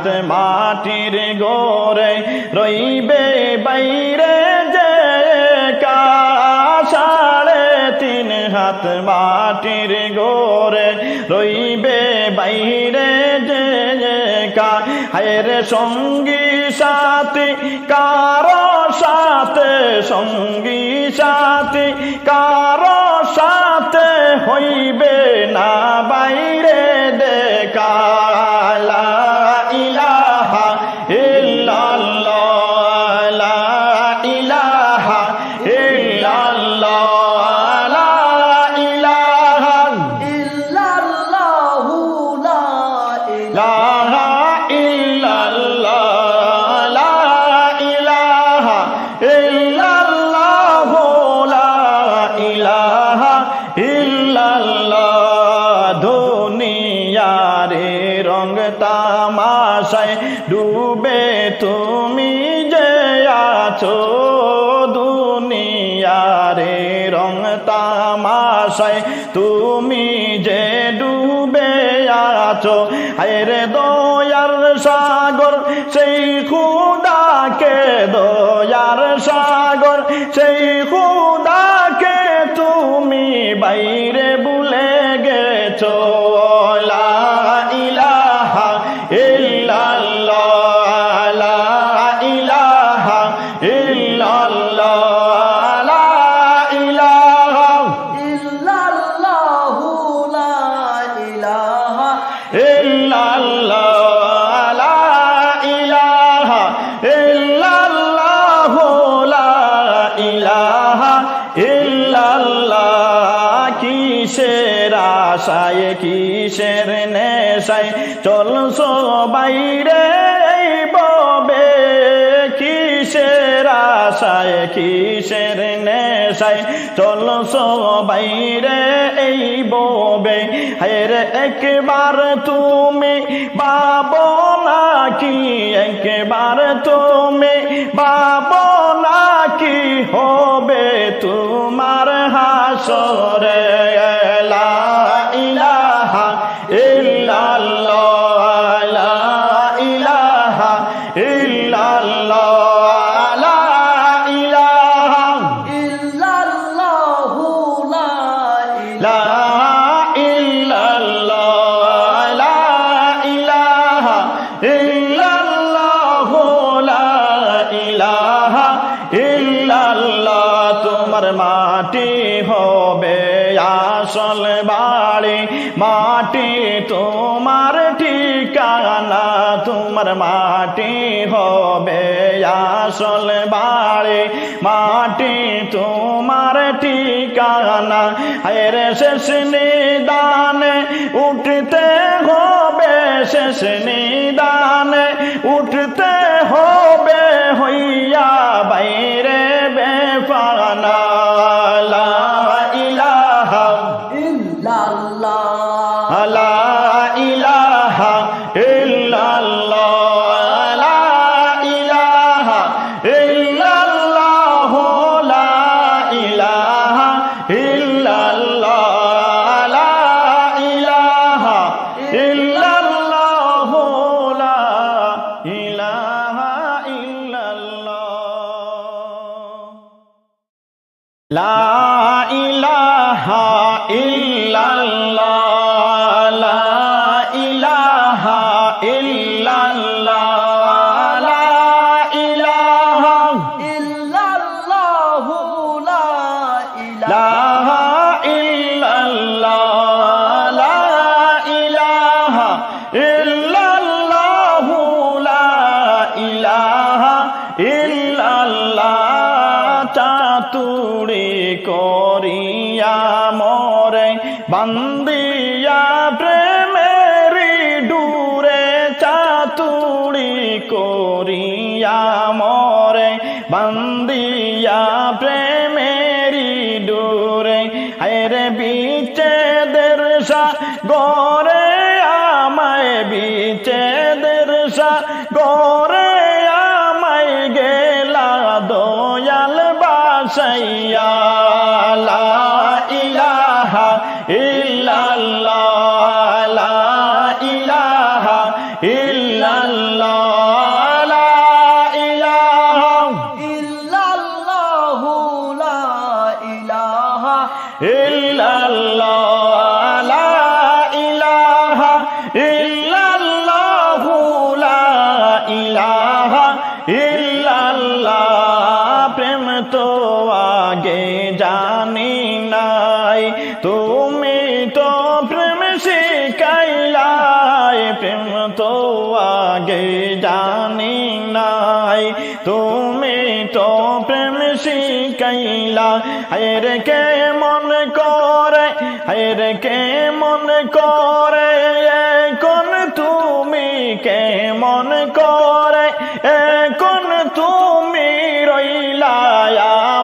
হাত মাটির গোরে রইবে বাইরে যে কা 3.5 হাত মাটির গোরে রইবে বাইরে যে কা হায়রে সঙ্গী সাথী কারো সাথে সঙ্গী সাথী কারো সাথে হইবে না বাইরে দেখা লা ইলাহা ইল্লাল্লাহ লা ইলাহা ইল্লাল্লাহ লা ইলাহা ইল্লাল্লাহু লা ইলাহা ইল্লাল্লাহ লা ইলাহা ইল্লাল্লাহু লা ইলাহা ইল্লাল্লাহ দুনিয়ারে রং তামাশায় ডুবে তুমি যে আছো দুনিয়ারে রং তামাশায় তুমি যে ডুবে আছো হায়রে দয়ার সাগর সেই খুদাকে দয়ার সাগর সেই খুদাকে তুমি বাইরে ভুলে গেছো লা ইলাহা ইল্লাল্লাহ লা ইলাহা ইল্লাল্লাহ লা ইলাহা ইল্লাল্লাহু লা ইলাহা ইল্লাল্লাহ লা ইলাহা ইল্লাল্লাহু লা ইলাহা ইল্লাল্লাহ কিসের আশায় কিসের নেশায় চলছো বাইরে এই ববে কিসের আশায় কিসের নেশায় চলছো বাইরে এই ববে হায়রে একবার তুমি ভাবো নাকি একবার তুমি ভাবো নাকি হবে তোমার হাসরে লা ইলাহা ইল্লাল্লাহ লা ইলাহা ইল্লাল্লাহ লা ইলাহা ইল্লাল্লাহু লা লা ইল্লাল্লাহ লা ইলাহা ইল্লাল্লাহু লা ইলাহা ইল্লাল্লাহ তোমার মাটি হবে আসল বাড়ি মাটি তোমার ঠিকানা তোমার মাটি হবে আসল বাড়ি মাটি তোমার ঠিকানা হায়রে শেষ নিদানে উঠতে হবে শেষ নিদানে উঠতে হবে হইয়া বাইরে বেফানা লা ইলাহা ইল্লাল্লাহ লা ইলাহা ইল্লাল্লাহ লা ইলাহা ইল্লাল্লাহু লা ইলাহা ইল্লাল্লাহ লা ইলাহা ইল্লাল্লাহু লা ইলাহা ইল্লাল্লাহ লা ইলাহা ইল্লাল্লাহ লা ইলাহা ইল্লাল্লাহ লা ইলাহা ইল্লাল্লাহু লা ইলাহা ইল্লাল্লাহ লা ইলাহা ইল্লাল্লাহু লা ইলাহা ইল্লাল্লাহ চাতুরি করিয়া মরে বান্দিয়া প্রেমেরি ডুরে চাতুরি করিয়া মরে বান্দিয়া প্রেমেরি ডুরে হায়রে বিচ্ছেদের সাগরে আমায় বিচ্ছেদের সাগরে আমায় গেলা দয়াল বাসাইয়া লা ইলাহা ইল্লাল্লাহ লা ইলাহা ইল্লাল্লাহ ইল্লাল্লাহ লা ইলাহা ইল্লাল্লাহু লা ইলাহা ইল্লাল্লাহ প্রেম তো আগে জানি নাই তুমি তো প্রেম শিখাইলাই প্রেম তো আগে জানি নাই তুমি তো প্রেম শিখাইলা হায়রে কে মন করে হায়রে কে মন করে এখন তুমি কে মন করে এখন তুমি